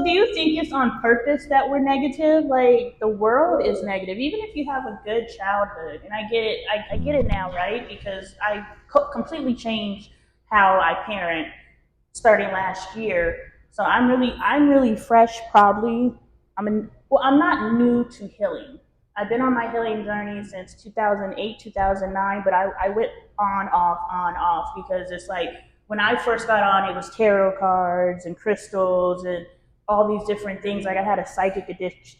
So do you think it's on purpose that we're negative? Like the world is negative, even if you have a good childhood. And I get it. I get it now, right? Because I completely changed how I parent starting last year. So I'm really fresh. Probably I'm not new to healing. I've been on my healing journey since 2008, 2009, but I went on, off because it's like when I first got on, it was tarot cards and crystals and all these different things. Like I had a psychic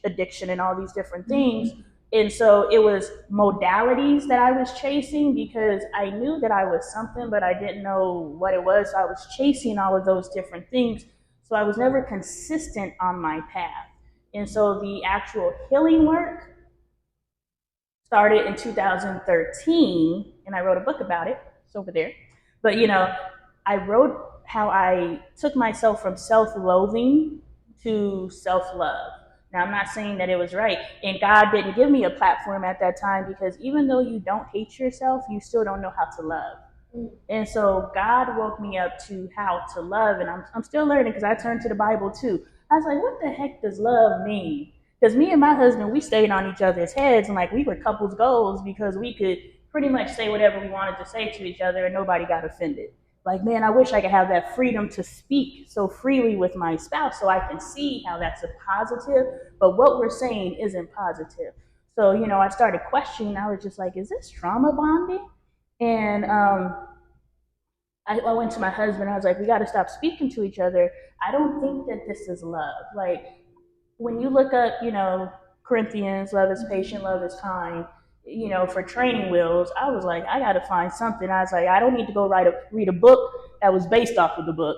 addiction and all these different things. And so it was modalities that I was chasing because I knew that I was something, but I didn't know what it was. So I was chasing all of those different things. So I was never consistent on my path. And so the actual healing work started in 2013, and I wrote a book about it. It's over there. But I wrote how I took myself from self-loathing to self-love. Now, I'm not saying that it was right, and God didn't give me a platform at that time because even though you don't hate yourself, you still don't know how to love. And so God woke me up to how to love, and I'm still learning because I turned to the Bible too. I was like, what the heck does love mean? Because me and my husband, we stayed on each other's heads, and like we were couples goals because we could pretty much say whatever we wanted to say to each other, and nobody got offended. Like, man, I wish I could have that freedom to speak so freely with my spouse so I can see how that's a positive, but what we're saying isn't positive. So, I started questioning. I was just like, is this trauma bonding? And I went to my husband. I was like, we got to stop speaking to each other. I don't think that this is love. Like, when you look up, Corinthians, love is patient, love is kind, for training wheels, I was like, I got to find something. I was like, I don't need to go read a book that was based off of the book.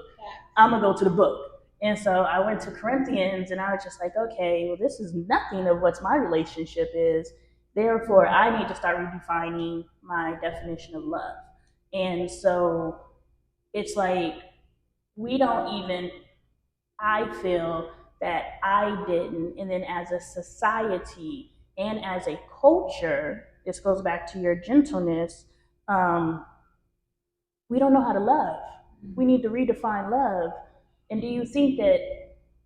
I'm going to go to the book. And so I went to Corinthians and I was just like, okay, well, this is nothing of what my relationship is. Therefore, I need to start redefining my definition of love. And so it's like, we don't even, I feel that I didn't. And then as a society and as a culture, this goes back to your gentleness, we don't know how to love. We need to redefine love. And do you think that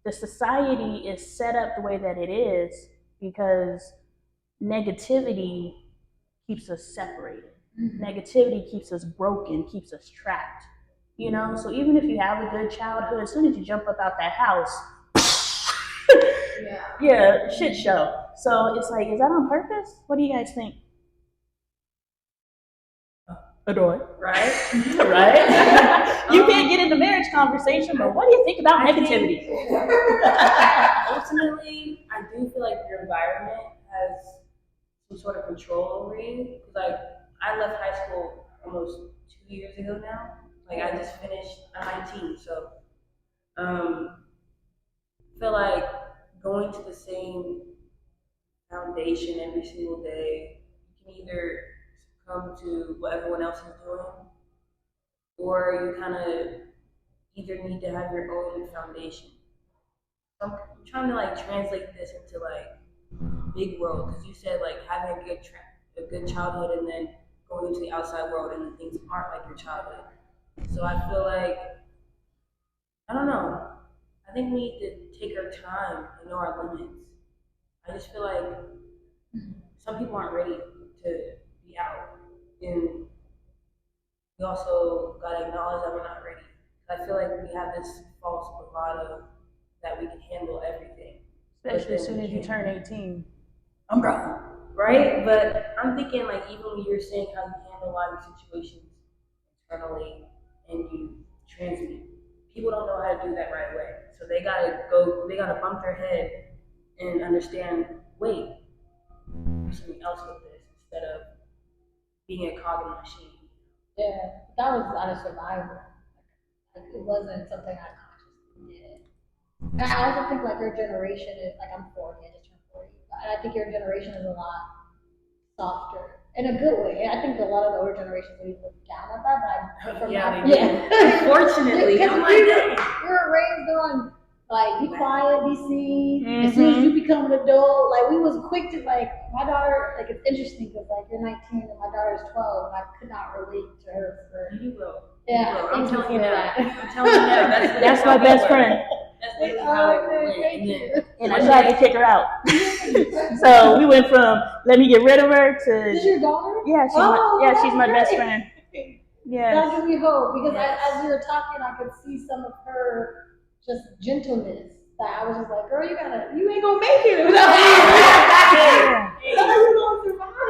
the society is set up the way that it is because negativity keeps us separated? Negativity keeps us broken, keeps us trapped. So even if you have a good childhood, as soon as you jump up out that house, yeah, shit show. So it's like, is that on purpose? What do you guys think? Adore. Right? Right? You can't get into marriage conversation, but what do you think about negativity? Ultimately, I do feel like your environment has some sort of control over you. Like, I left high school almost 2 years ago now. Like, I just finished, I'm 19, so feel like going to the same foundation every single day, you can either succumb to what everyone else is doing, or you kind of either need to have your own foundation. So I'm trying to like translate this into like big world because you said like having a good childhood and then going into the outside world and then things aren't like your childhood. So I feel like I don't know. I think we need to take our time and know our limits. I just feel like some people aren't ready to be out, and we also gotta acknowledge that we're not ready. I feel like we have this false bravado that we can handle everything. Especially as soon as you turn 18. I'm grown. Right? But I'm thinking like even when you're saying how you handle a lot of situations internally and you transmute, people don't know how to do that right away. So they gotta bump their head and understand, wait, there's something else with this instead of being a cog in the machine. Yeah, that was out of survival. Like, it wasn't something I consciously did. And I also think like your generation is like I'm 40, I just turned 40, and I think your generation is a lot softer in a good way. And I think a lot of the older generations maybe look down at that, but from yeah, unfortunately, oh my God. we were raised on like be quiet, be seen. As soon as you become an adult, like we was quick to like my daughter. Like it's interesting because like you're 19 and my daughter's 12, and I could not relate to her for. You will. Yeah, I'm telling you that. now. I'm telling you now. That's my best friend. That's literally how it went. And I tried to kick her out. So we went from let me get rid of her to. Is your daughter? Yeah, she's my best friend. Yeah. That gives me hope because as you were talking, I could see some of her just gentleness. That I was just like, girl, you ain't gonna make it without me. How are you gonna survive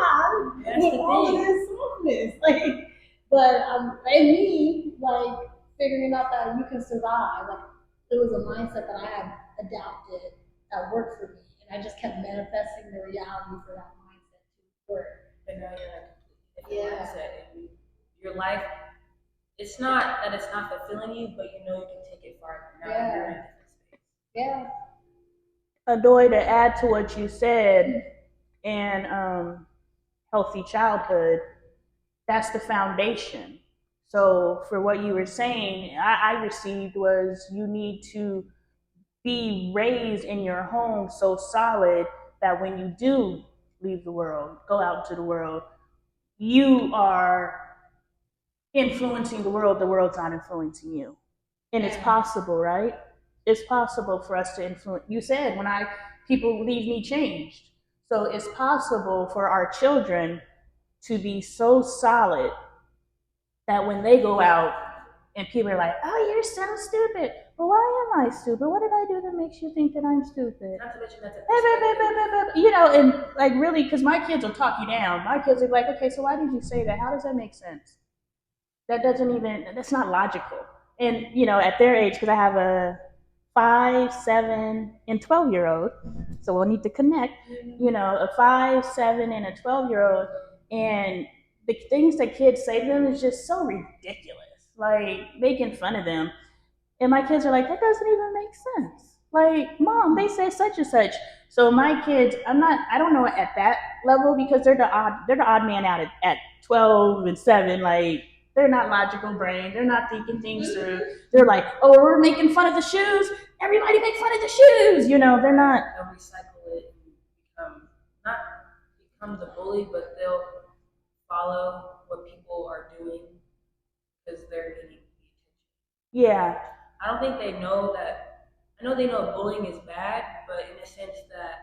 with all of this softness? Like, but and me, like figuring out that you can survive. Like, it was a mindset that I had adapted that worked for me, and I just kept manifesting the reality for that mindset to work. But now you're like completely different mindset, and your life. It's not that it's not fulfilling you, but you know you can take it farther. Now you're in a different space. Yeah. Adoy, to add to what you said, and healthy childhood, that's the foundation. So for what you were saying, I received was you need to be raised in your home so solid that when you do leave the world, go out into the world, you are influencing the world's not influencing you. And it's possible, right? It's possible for us to influence. You said when people leave me changed. So it's possible for our children to be so solid that when they go out and people are like, oh, you're so stupid. Well, why am I stupid? What did I do that makes you think that I'm stupid? Not to mention that's You know, and like really, because my kids will talk you down. My kids are like, okay, so why did you say that? How does that make sense? That's not logical. And, you know, at their age, because I have a 5, 7, and 12-year-old, so we'll need to connect, you know, a 5, 7, and a 12-year-old, and the things that kids say to them is just so ridiculous, like making fun of them. And my kids are like, that doesn't even make sense. Like, mom, they say such and such. So my kids, I don't know at that level because they're the odd man out at 12 and 7. Like, they're not logical brain. They're not thinking things through. They're like, oh, we're making fun of the shoes. Everybody make fun of the shoes. You know, they're not. They'll recycle it and not become the bully, but they'll follow what people are doing because they're needing the attention. Yeah. I don't think they know that. I know they know bullying is bad, but in the sense that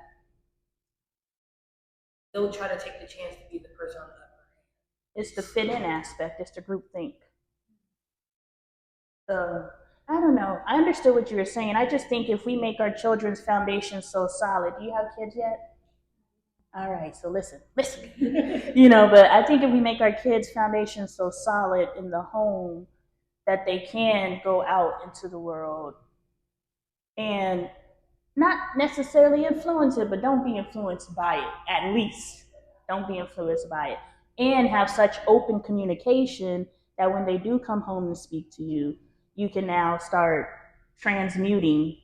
they'll try to take the chance to be the person on the upper hand. It's the fit in aspect. It's the group think. So I don't know. I understood what you were saying. I just think if we make our children's foundation so solid, do you have kids yet? All right, so listen. You know, but I think if we make our kids' foundation so solid in the home that they can go out into the world and not necessarily influence it, but don't be influenced by it, at least. Don't be influenced by it. And have such open communication that when they do come home and speak to you, you can now start transmuting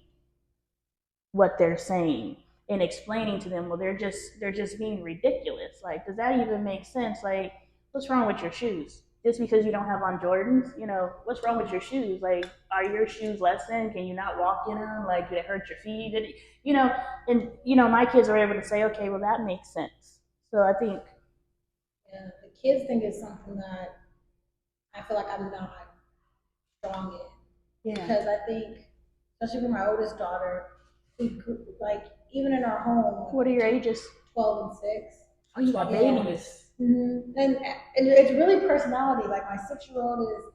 what they're saying and explaining to them, well, they're just being ridiculous. Like, does that even make sense? Like, what's wrong with your shoes? Just because you don't have on Jordans, you know, what's wrong with your shoes? Like, are your shoes less than? Can you not walk in them? Like, did it hurt your feet? Did it, you know? And you know, my kids are able to say, okay, well, that makes sense. So I think, yeah, the kids thing is something that I feel like I'm not strong in. Yeah. Because I think, especially for my oldest daughter, we grew, like even in our home. Like, what are your ages? 12 and 6. Oh, you got babies. Mm-hmm. And it's really personality. Like my 6-year-old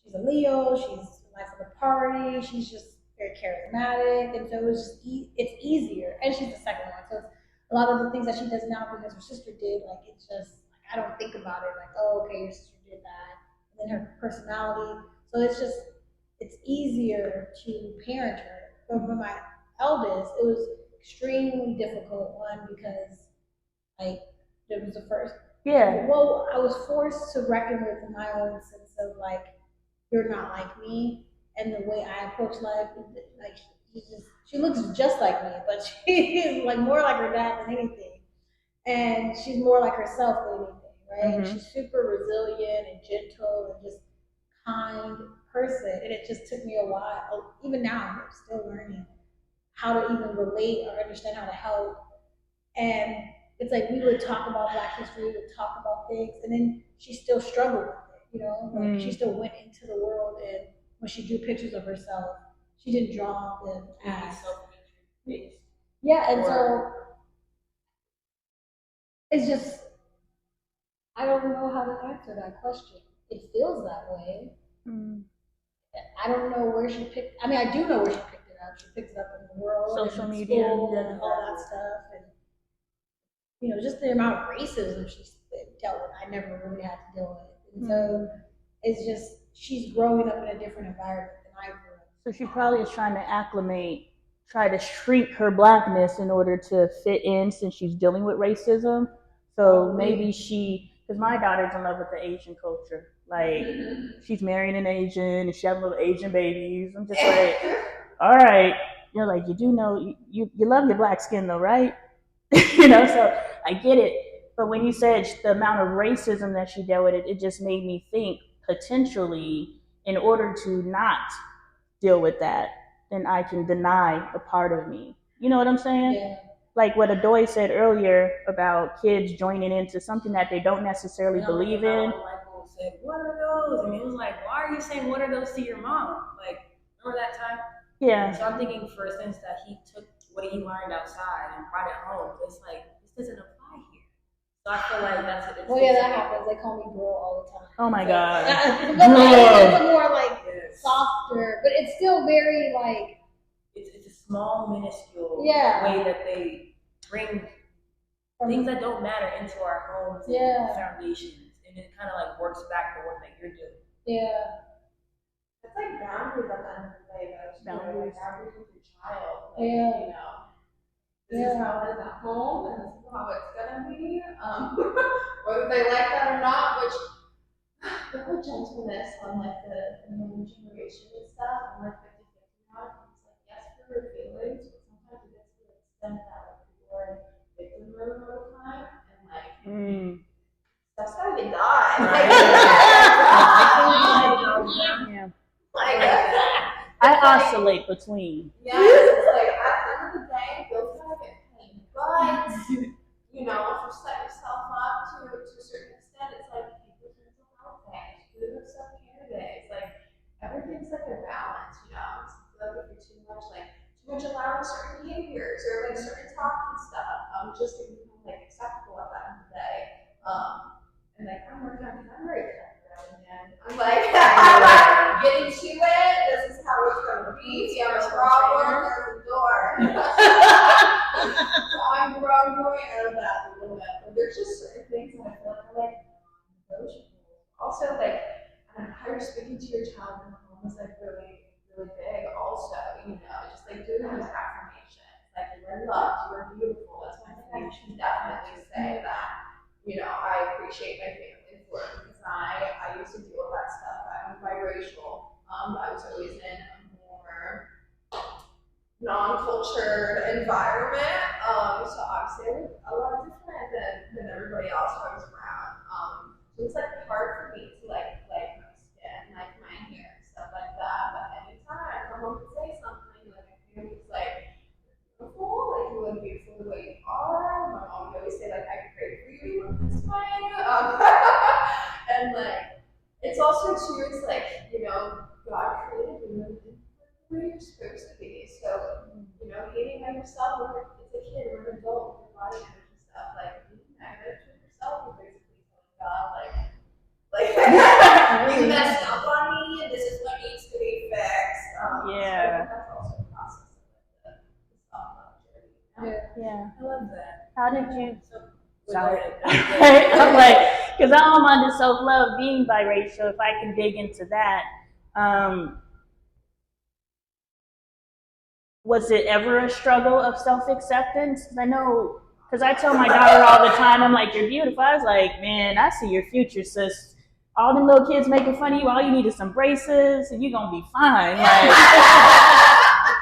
she's a Leo. She's life of the party. She's just very charismatic, and so it's just it's easier. And she's the second one, so it's a lot of the things that she does now because her sister did. Like it's just like I don't think about it. Like, oh, okay, your sister did that, and then her personality. So it's easier to parent her. But for my eldest, it was extremely difficult. One because like it was the first. Yeah. Well, I was forced to reckon with my own sense of like, you're not like me, and the way I approach life. Like she looks just like me, but she is like more like her dad than anything, and she's more like herself than anything, right? Mm-hmm. She's super resilient and gentle and just kind person, and it just took me a while. Even now, I'm still learning how to even relate or understand how to help. And it's like we would talk about Black history, we would talk about things, and then she still struggled with it, you know? Like she still went into the world, and when she drew pictures of herself, she didn't draw the Maybe ass. self-hatred based. Yeah, and so Or it's just I don't know how to answer that question. It feels that way. Mm. I don't know where she picked. I mean, I do know where she picked it up. She picks it up in the world, Social and in media, school, yeah. and all that stuff, and just the amount of racism she's dealt with. I never really had to deal with, and so it's just she's growing up in a different environment than I grew up. So she probably is trying to acclimate, try to shrink her blackness in order to fit in since she's dealing with racism. So maybe because my daughter's in love with the Asian culture. Like, she's marrying an Asian and she having little Asian babies. I'm just like, all right. You're like, you do know, you love your black skin though, right? So I get it. But when you said the amount of racism that she dealt with, it just made me think potentially in order to not deal with that, then I can deny a part of me. You know what I'm saying? Yeah. Like what Adoy said earlier about kids joining into something that they don't necessarily believe in. Michael said, "What are those?" And it was like, "Why are you saying what are those to your mom?" Like, remember that time? Yeah. So I'm thinking, for instance, that he took what he learned outside and brought it home. It's like this doesn't apply here. So I feel like that's it. Well, yeah, that happens. They call me girl all the time. Oh my God. But it's a more like softer, but it's still very like. It's a small, minuscule Yeah. way that they bring things that don't matter into our homes and foundations, and it kind of like works back the work that you're doing. Yeah. It's like boundaries at the end of the day, though. Boundaries. Like boundaries with your child. Like, Yeah. This is how it is at home, and this is how it's gonna be. Whether they like that or not, which the whole gentleness on like the new generation and stuff, I'm like 50-50 now. It's like yes for your feelings, but sometimes it gets to the extent that like people are in victim mode all the time, and like stuff's gotta be done. Yeah. Like, I oscillate between. yes, it's like at the end of the day, bills gotta get paid. But if you set yourself up to a certain extent, it's like people's mental health days, do self care days, like everything's like a balance, So I feel like if you're too much allowing certain behaviors or like certain talking stuff, just to become like acceptable at the end of the day. And like I'm working on because I'm very cutthroat, and I'm like getting to it. This is how it's gonna be. If you have a problem, there's a door. So I'm growing out of that a little bit. But there's just certain things that I feel like non-negotiable. Also, like how you're speaking to your child in the home is like really, really big. Also, just like doing those affirmations, like you are loved, you are beautiful. That's one thing I can definitely say that. I appreciate my family for it because I used to deal with that stuff. I'm biracial. I was always in a more non-cultured environment. So obviously I was a lot different than everybody else I was around. So it's like hard for me to like my skin, like my hair and stuff like that. But anytime I come home and say something, like my family's like beautiful, like you look beautiful the way you are. My mom would always say like I pray for you to look this way. And like it's also too, it's like, God created you the way you're supposed to be. So, hating on yourself when it's a kid or an adult with your body image and stuff, like being negative to yourself, you're basically telling God, you messed up on me and this is what needs to be fixed. Yeah. So that's also a process of the self-love journey. Yeah. I love that. How did you? Sorry. I'm like, because I'm under self-love being biracial. If I can dig into that, was it ever a struggle of self-acceptance? Because I know, because I tell my daughter all the time, I'm like, you're beautiful. I was like, man, I see your future, sis. All them little kids making fun of you. All you need is some braces, and you're gonna be fine. Like,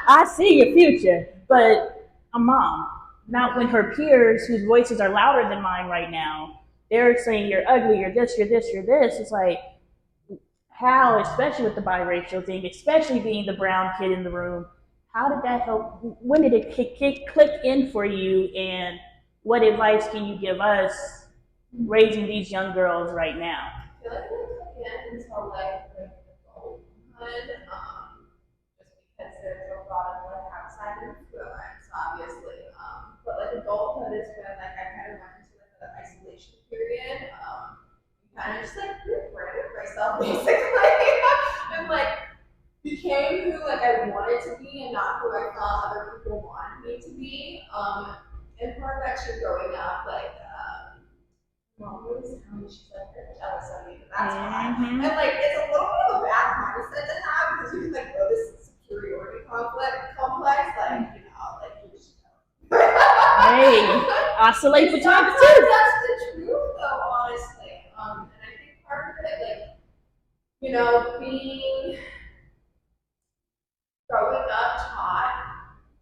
I see your future, but a mom. Not when her peers, whose voices are louder than mine right now, they're saying you're ugly, you're this, you're this, you're this. It's like, how, especially with the biracial thing, especially being the brown kid in the room, how did that help? When did it click in for you? And what advice can you give us raising these young girls right now? I feel like it didn't click in until like adulthood, just because there's a lot of like outside influence, obviously. But like adulthood is when like I kind of went into like the isolation period. Kind of just like rebranded myself basically, and like became who like I wanted to be and not who I thought other people wanted me to be. And part of actually growing up, like mom always telling me she's like you're jealous of me, but that's fine. And like it's a little bit of a bad mindset to have because you can like grow this superiority complex, like you know, like you're just Hey, oscillate between the sometimes two. that's the truth though, honestly. And I think part of it, like, you know, being growing up taught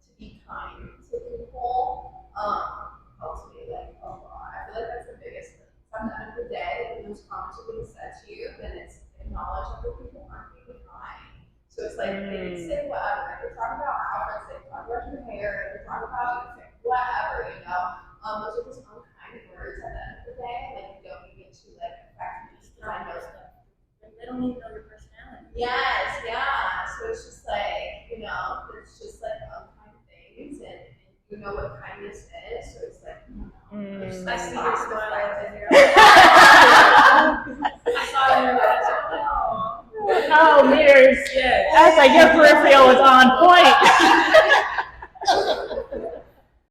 to be kind to people, helps me like a lot. I feel like that's the biggest thing. At the end of the day, when those comments are being said to you, then it's acknowledge that the people aren't being kind. So it's like they can say whatever. If they're talking about outfits, they can talk about your hair, if they're talking about whatever, you know. Those are just unkind words at the end of the day. Like you don't need to like affect me because I know stuff. They don't even know your personality. Yes, yeah. So it's just like, you know, it's just like unkind things and you know what kindness is, so it's like, you know, there's I like see lots your of smile friends in in your here. I saw it in your eyes. Oh, mirrors. Yes. I was like, your peripheral was on point.